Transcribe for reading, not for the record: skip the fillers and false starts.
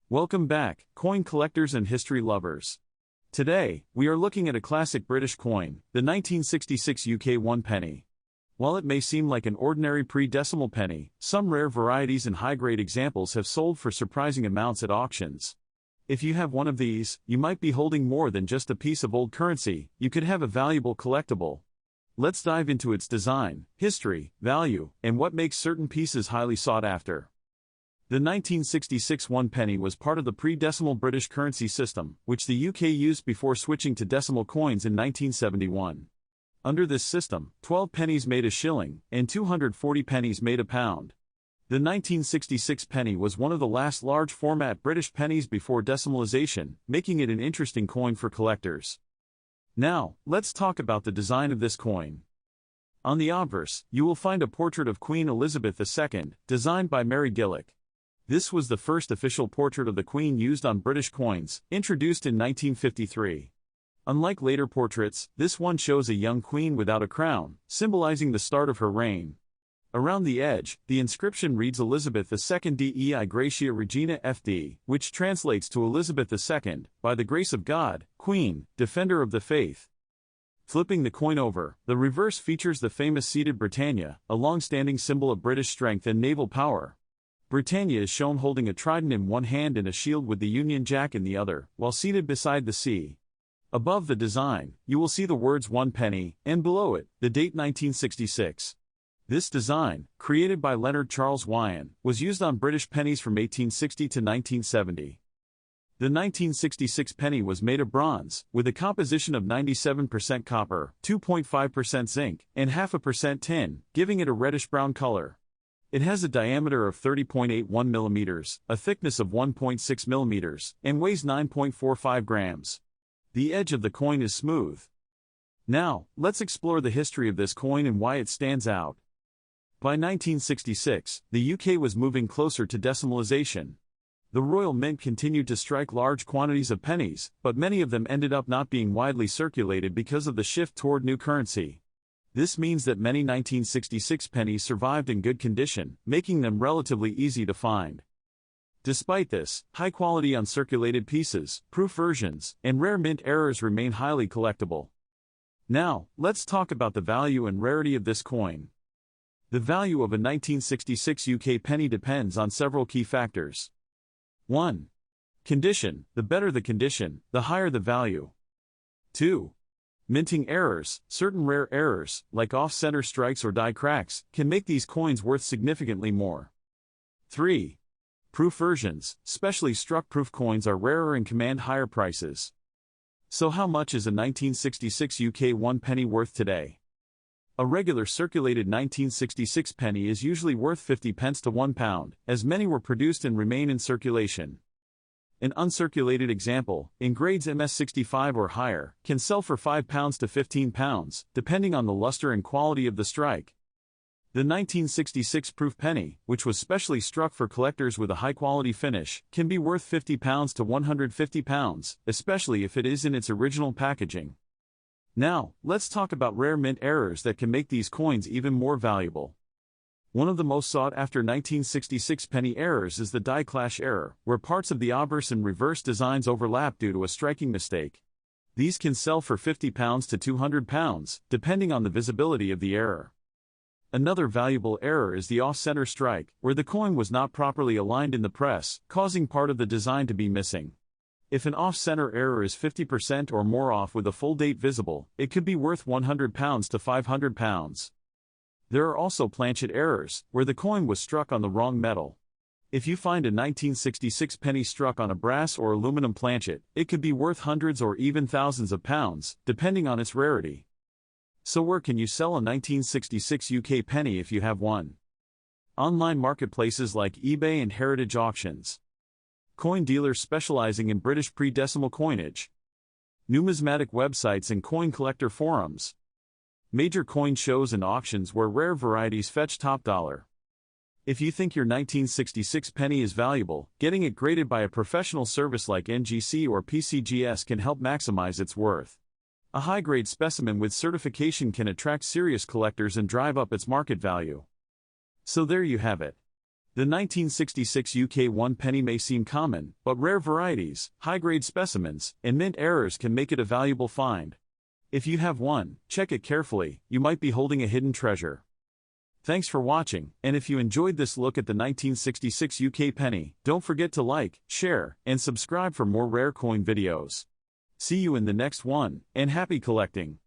Welcome back, coin collectors and history lovers. Today, we are looking at a classic British coin, the 1966 UK 1 penny. While it may seem like an ordinary pre-decimal penny, some rare varieties and high-grade examples have sold for surprising amounts at auctions. If you have one of these, you might be holding more than just a piece of old currency, you could have a valuable collectible. Let's dive into its design, history, value, and what makes certain pieces highly sought after. The 1966 1 penny was part of the pre-decimal British currency system, which the UK used before switching to decimal coins in 1971. Under this system, 12 pennies made a shilling, and 240 pennies made a pound. The 1966 penny was one of the last large-format British pennies before decimalization, making it an interesting coin for collectors. Now, let's talk about the design of this coin. On the obverse, you will find a portrait of Queen Elizabeth II, designed by Mary Gillick. This was the first official portrait of the Queen used on British coins, introduced in 1953. Unlike later portraits, this one shows a young queen without a crown, symbolizing the start of her reign. Around the edge, the inscription reads Elizabeth II Dei Gratia Regina FD, which translates to Elizabeth II, by the grace of God, Queen, Defender of the Faith. Flipping the coin over, the reverse features the famous seated Britannia, a long-standing symbol of British strength and naval power. Britannia is shown holding a trident in one hand and a shield with the Union Jack in the other, while seated beside the sea. Above the design, you will see the words 1 penny, and below it, the date 1966. This design, created by Leonard Charles Wyon, was used on British pennies from 1860 to 1970. The 1966 penny was made of bronze, with a composition of 97% copper, 2.5% zinc, and 0.5% tin, giving it a reddish-brown color. It has a diameter of 30.81 mm, a thickness of 1.6 mm, and weighs 9.45 grams. The edge of the coin is smooth. Now, let's explore the history of this coin and why it stands out. By 1966, the UK was moving closer to decimalization. The Royal Mint continued to strike large quantities of pennies, but many of them ended up not being widely circulated because of the shift toward new currency. This means that many 1966 pennies survived in good condition, making them relatively easy to find. Despite this, high-quality uncirculated pieces, proof versions, and rare mint errors remain highly collectible. Now, let's talk about the value and rarity of this coin. The value of a 1966 UK penny depends on several key factors. 1. Condition. The better the condition, the higher the value. 2. Minting errors. Certain rare errors, like off-center strikes or die cracks, can make these coins worth significantly more. 3. Proof versions. Specially struck proof coins are rarer and command higher prices. So how much is a 1966 UK 1 penny worth today? A regular circulated 1966 penny is usually worth 50 pence to £1, as many were produced and remain in circulation. An uncirculated example, in grades MS65 or higher, can sell for £5 to £15, depending on the luster and quality of the strike. The 1966 proof penny, which was specially struck for collectors with a high-quality finish, can be worth £50 to £150, especially if it is in its original packaging. Now, let's talk about rare mint errors that can make these coins even more valuable. One of the most sought-after 1966 penny errors is the die clash error, where parts of the obverse and reverse designs overlap due to a striking mistake. These can sell for £50 to £200, depending on the visibility of the error. Another valuable error is the off-center strike, where the coin was not properly aligned in the press, causing part of the design to be missing. If an off-center error is 50% or more off with a full date visible, it could be worth £100 to £500. There are also planchet errors, where the coin was struck on the wrong metal. If you find a 1966 penny struck on a brass or aluminum planchet, it could be worth hundreds or even thousands of pounds, depending on its rarity. So where can you sell a 1966 UK penny if you have one? Online marketplaces like eBay and heritage auctions. Coin dealers specializing in British pre-decimal coinage. Numismatic websites and coin collector forums. Major coin shows and auctions where rare varieties fetch top dollar. If you think your 1966 penny is valuable, getting it graded by a professional service like NGC or PCGS can help maximize its worth. A high-grade specimen with certification can attract serious collectors and drive up its market value. So there you have it. The 1966 UK 1 penny may seem common, but rare varieties, high-grade specimens, and mint errors can make it a valuable find. If you have one, check it carefully, you might be holding a hidden treasure. Thanks for watching, and if you enjoyed this look at the 1966 UK penny, don't forget to like, share, and subscribe for more rare coin videos. See you in the next one, and happy collecting!